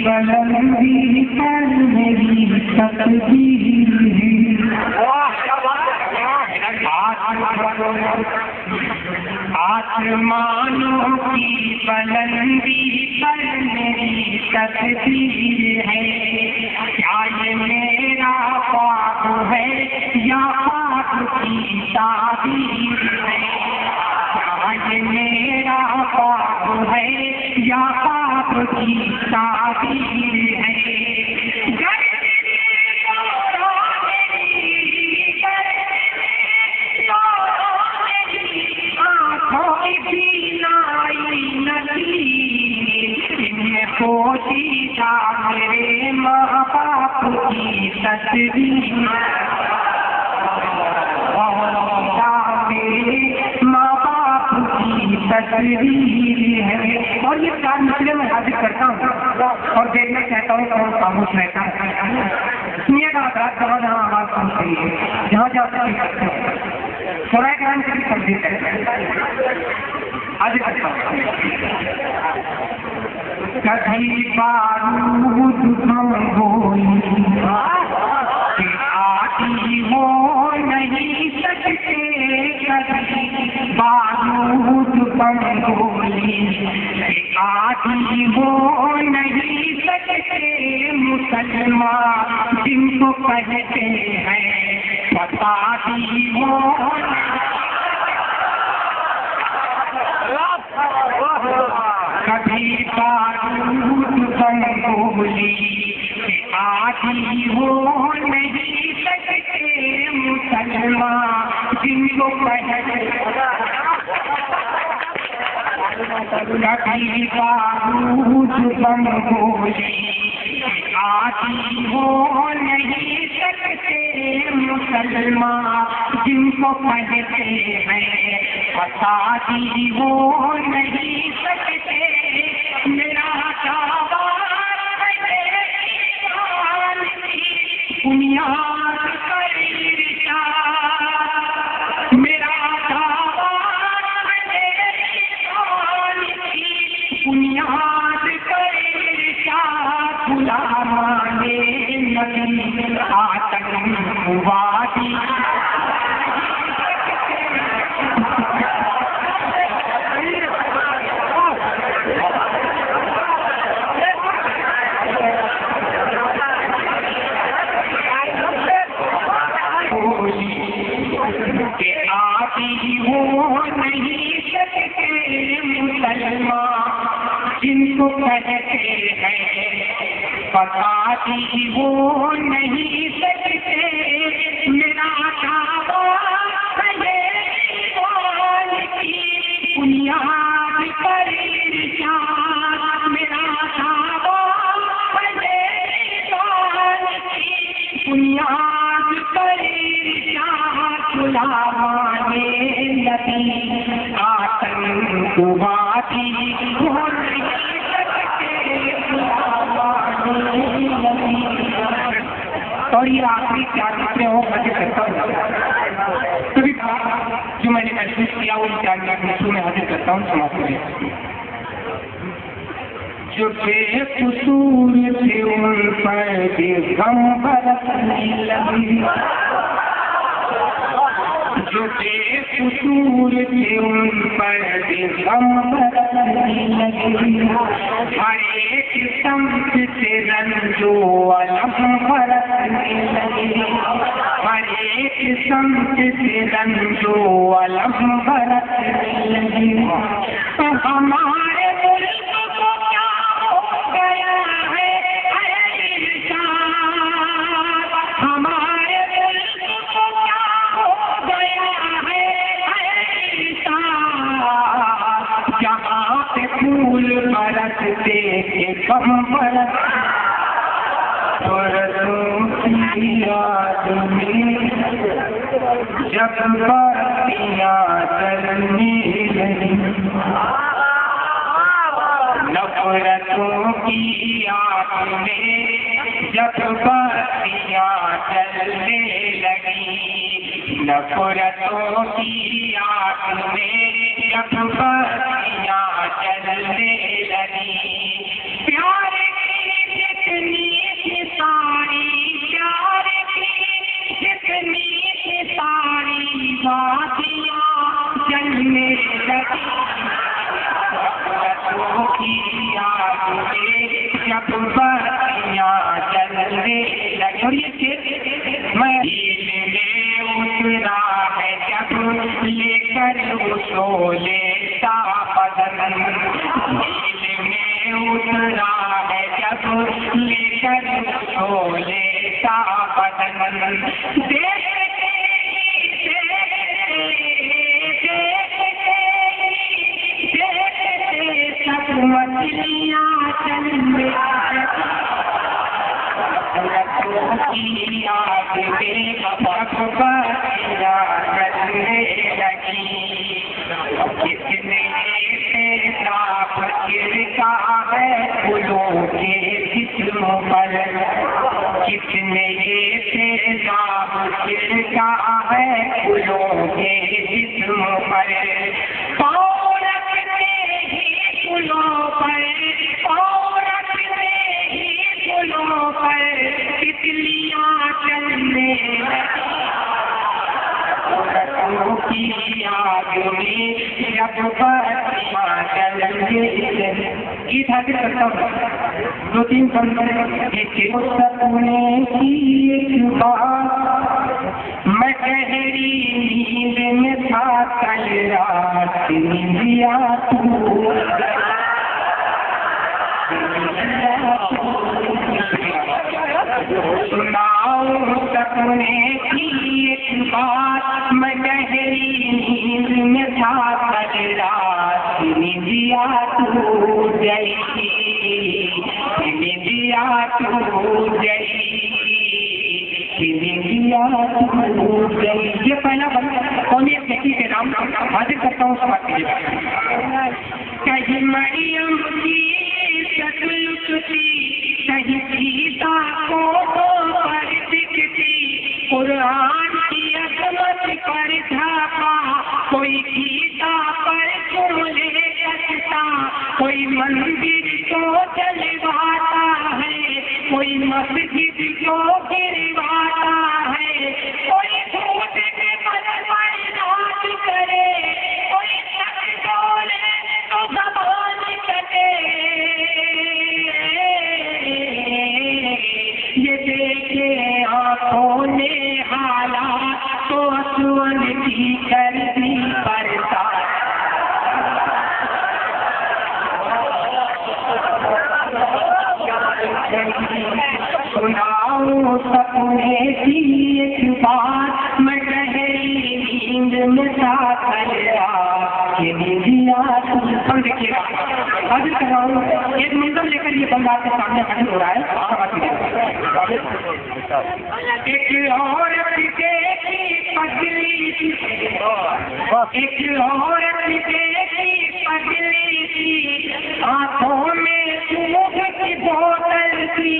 बुलंदी पर मेरी तकदीर आसमानों की बुलंदी पर मेरी तकदीर है। क्या ये मेरा ख्वाब है या ख्वाब की ताबीर है? क्या ये मेरा ख्वाब है या ख्वाब की ताबीर है? पोशीदा मेरे माँ बाप की तस्वीर, मेरे माँ बाप की तस्वीर है। और ये चार मसले मैं हाजिर करता हूँ और देखना चाहता हूँ कौन खामोश रहता है। सुनिएगा रात जहाँ जहाँ आवाज सुन रही है, जहाँ जहाँ सुन सकते हैं, सुराय करान की तब्दील करें। हाजिर करता हूँ। कभी बारूद हम गोली आती हो नहीं सकते, कभी बारूद हम गोली आती हो नहीं सकते। मुसलमान जिनको कहते हैं बताती हो कभी बारूद बम गोली आती हो नहीं सकते। मुसलमान जिनको कहते कभी बारूद बम गोली आती हो नहीं सकते। मुसलमान जिनको कहते हैं बताती हो नहीं सकते। मेरा दावा है बुनियाद पर इरशाद, मेरा दावा है बुनियाद पर इरशाद। गुलामाने नबी आतंकवादी आती हो नहीं सकते। मुसलमान जिनको कहते हैं बताती हो नहीं सकते। मेरा दावा है ईमान की बुनियाद पर इरशाद, मेरा दावा है ईमान की बुनियाद पर इरशाद। गुलामाने नबी आतंकवादी हो नहीं सकते। गुलामाने नबी। और ये आखिरी चार चीजें हो हाजिर करता हूँ। सभी बात जो मैंने महसूस किया वो चार मिनटों में हाजिर करता हूँ, समाप्त करें। जो बेकसूर थे उन पर गम बरसने लगी, जो बेकसूर थे उन पर गम बरसने लगी। हर एक समझ से रंजो अलम बरसने लगी, हर एक समझ से रंजो अलम बरसने लगी। तो हमारे मुल्क को क्या हो गया है इरशाद, हमारे मुल्क को क्या हो गया है इरशाद। जहाँ पे फूल बरसते थे गम बरस, याद में जब बातियां चलने लगी, नफरतों की आग में जब बातियां चलने लगी, नफरतों की आग में जब बातियां चलने लगी, प्यार की जितनी सारी प्यार की जितनी सारी बातियां चलने लगी, नफरतों की आग में जब बातियां चलने लगी। और ये शेर मैं दिल में उतरा है जब लेकर शोले का बदन, दिल में उतरा है जब लेकर शोले का बदन, मछलियाँ चलने की आग में बातियां चलने लगी, किसने पेशाब छिड़का है फूलों के जिस्म पर, किसने ये पेशाब छिड़का है फूलों के जिस्म पर, पाँव रखते ही फूलों पर, पाँव रखते ही फूलों पर तितलियां चलने लगी, की आग में जब बातियां चलने लगी। गीत हासिल करता हूँ, 2-3 सपने की एक बात, मैं गहरी नींद में था कल रात, नींदिया सुनाओ सपने की एक बात, मैं गहरी नींद में था कल रात, नींदिया टूट गई, नींदिया टूट गई, नींदिया टूट गई। ये पहला बंदा कौन एक व्यक्ति के नाम हाजिर करता हूँ, समाज के कहीं मरियम की शक्ल थी, कहीं सीता को पर दिखती, कुरान की अजमत पर झापा, कोई गीता पर चूल्हे कसता, कोई मंदिर को जलवाता है, कोई मस्जिद को गिरवाता है, कोई झूठ के बल पर नाच करे, कोई सच बोले तो जबान कटे, ये देखे आंखों ने हालात तो असुअन की कर दी बरसात। सुनाओ सपने की एक बात, मैं गहरी नींद में था कल रात, ये नींदिया तुम देखिएगा हाजिर कर रहा हूँ। एक मंजर लेकर ये बंदा आपके सामने हाजिर हो रहा है। एक औरत देखी पगली, एक औरत देखी पगली थी, आंखों में दूध की बोतल थी,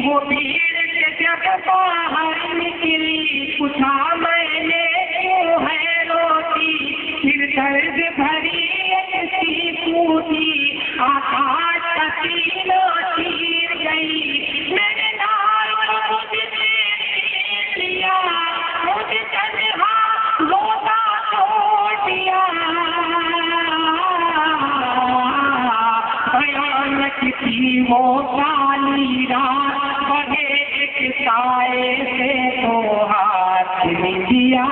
वो भीड़ से जब बाहर निकली, पूछा मैंने क्यों है रोती, फिर दर्द भरी एक सी पूछी, आकाश का सीना चीर गई, मैंने नाम मुझसे छीन लिया, मुझे तन्हा रोता छोड़ दिया, भयानक थी वो काली रात, बहे एक साए से तो हाथ दिया,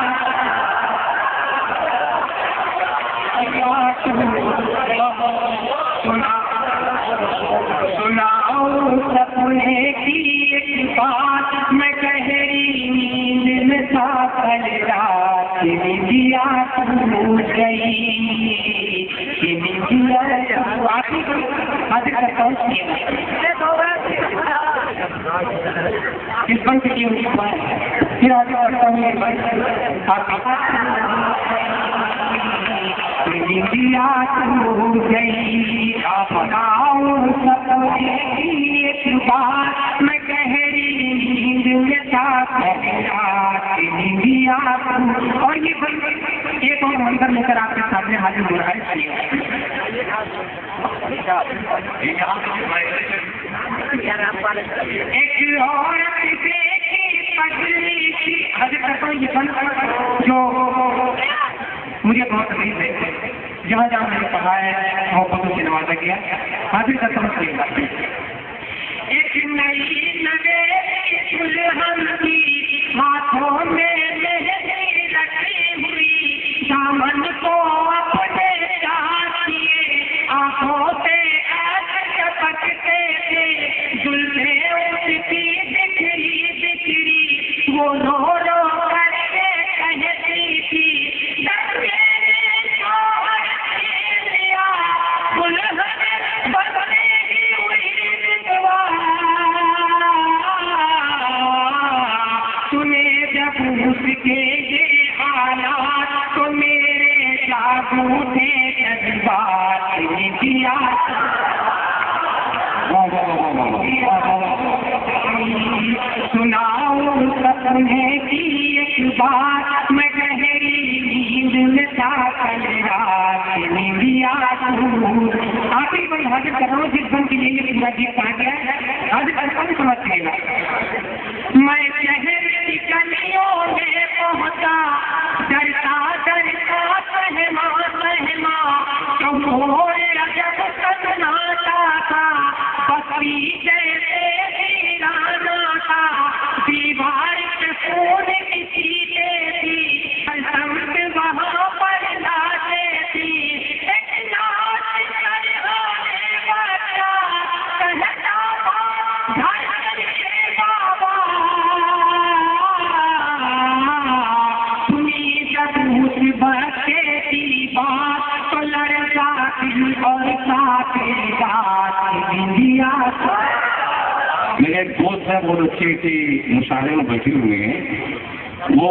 सुनाओ सपने की एक बात, मैं गहरी नींद में था कल रात, नींदिया टूट गई, नींदिया हाजिर करता हूँ। इस बंद की फिर आगे बढ़ता हूँ इंडिया टूट गई एक बात मैं गहरी नींद में था इंडिया। और ये एक और मंदिर लेकर आपके सामने हाजिर हो रहा है। एक औरत देखी पगली की हाजिर करता हूँ। ये बंद जो मुझे बहुत तकलीफ है, जहाँ जहाँ मैंने पढ़ा है मोहब्बतों से नवाजा गया, हाजिर करता हूँ। एक नई नवेली दुल्हन की हाथों में मेहंदी रखी हुई, दामन को अपने चाहती आंखों से ऐसे चपकते थे, जुल्फे उसकी बिखरी बिखरी वो रो रो करके कहती थी उसके ये हालात तो मेरे जादू थे जज्बात ने दिया। सुनाओ सपने की एक बात मैं गहरी नींद में था कल रात ने दिया। आखिरी कोई हाजिर कर रहा हूँ जिस बन के लिए पूरा गीत कहा गया है, हाजिर करता हूँ समझ लेगा। मैं शहर की गलियों में पहुंचा डरता डरता सहमा सहमा, जब सन्नाटा था बस्ती जैसे वीराना था, दीवार पे खून की चीजें थी, संत वहाँ पर लाते थी, एक नाच कर होने बच्चा कहता घर के बाबा, सुनी जब उस बच्चे की बात तो लड़का दिल और साथे बात इंडिया। मेरे एक दोस्त है, बहुत अच्छे मुशायरे में बैठे हुए हैं, वो